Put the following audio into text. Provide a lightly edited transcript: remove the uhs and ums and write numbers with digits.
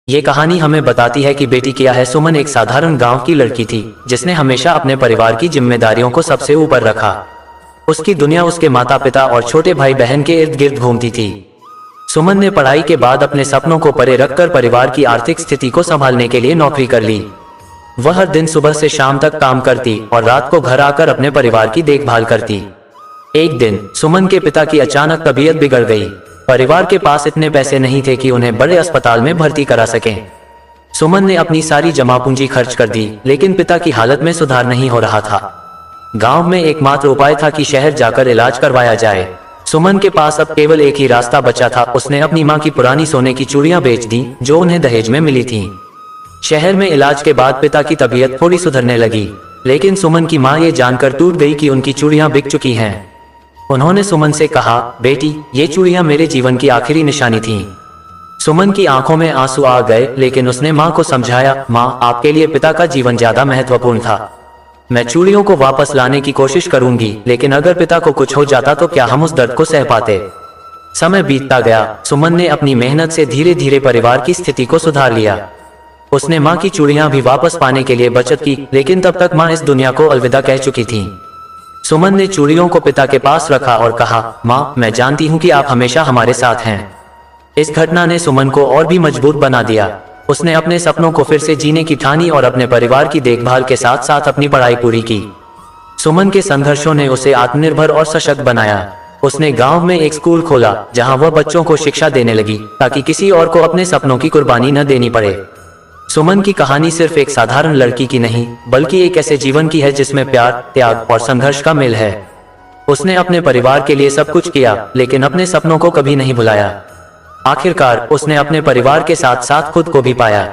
ये कहानी हमें बताती है कि बेटी क्या है। सुमन एक साधारण गांव की लड़की थी जिसने हमेशा अपने परिवार की जिम्मेदारियों को सबसे ऊपर रखा। उसकी दुनिया उसके माता पिता और छोटे भाई बहन के इर्द गिर्द घूमती थी। सुमन ने पढ़ाई के बाद अपने सपनों को परे रखकर परिवार की आर्थिक स्थिति को संभालने के लिए नौकरी कर ली। वह हर दिन सुबह से शाम तक काम करती और रात को घर आकर अपने परिवार की देखभाल करती। एक दिन सुमन के पिता की अचानक तबीयत बिगड़ गई। परिवार के पास इतने पैसे नहीं थे कि उन्हें बड़े अस्पताल में भर्ती करा सकें। सुमन ने अपनी सारी जमा पूंजी खर्च कर दी, लेकिन पिता की हालत में सुधार नहीं हो रहा था। गांव में एकमात्र उपाय था कि शहर जाकर इलाज करवाया जाए। सुमन के पास अब केवल एक ही रास्ता बचा था। उसने अपनी मां की पुरानी सोने की चूड़ियां बेच दी जो उन्हें दहेज में मिली थीं। शहर में इलाज के बाद पिता की तबीयत थोड़ी सुधरने लगी, लेकिन सुमन की मां ये जानकर टूट गई कि उनकी चूड़ियां बिक चुकी हैं। उन्होंने सुमन से कहा, बेटी, ये चूड़ियां मेरे जीवन की आखिरी निशानी थीं। सुमन की आंखों में आंसू आ गए, लेकिन उसने मां को समझाया, मां, आपके लिए पिता का जीवन ज्यादा महत्वपूर्ण था। मैं चूड़ियों को वापस लाने की कोशिश करूंगी, लेकिन अगर पिता को कुछ हो जाता तो क्या हम उस दर्द को सह पाते। समय बीतता गया। सुमन ने अपनी मेहनत से धीरे धीरे परिवार की स्थिति को सुधार लिया। उसने मां की चूड़ियां भी वापस पाने के लिए बचत की, लेकिन तब तक मां इस दुनिया को अलविदा कह चुकी थी। सुमन ने चूड़ियों को पिता के पास रखा और कहा, मां, मैं जानती हूं कि आप हमेशा हमारे साथ हैं। इस घटना ने सुमन को और भी मजबूत बना दिया। उसने अपने सपनों को फिर से जीने की ठानी और अपने परिवार की देखभाल के साथ साथ अपनी पढ़ाई पूरी की। सुमन के संघर्षों ने उसे आत्मनिर्भर और सशक्त बनाया। उसने गांव में एक स्कूल खोला जहां वह बच्चों को शिक्षा देने लगी, ताकि किसी और को अपने सपनों की कुर्बानी न देनी पड़े। सुमन की कहानी सिर्फ एक साधारण लड़की की नहीं, बल्कि एक ऐसे जीवन की है जिसमें प्यार, त्याग और संघर्ष का मेल है। उसने अपने परिवार के लिए सब कुछ किया, लेकिन अपने सपनों को कभी नहीं भुलाया। आखिरकार उसने अपने परिवार के साथ साथ खुद को भी पाया।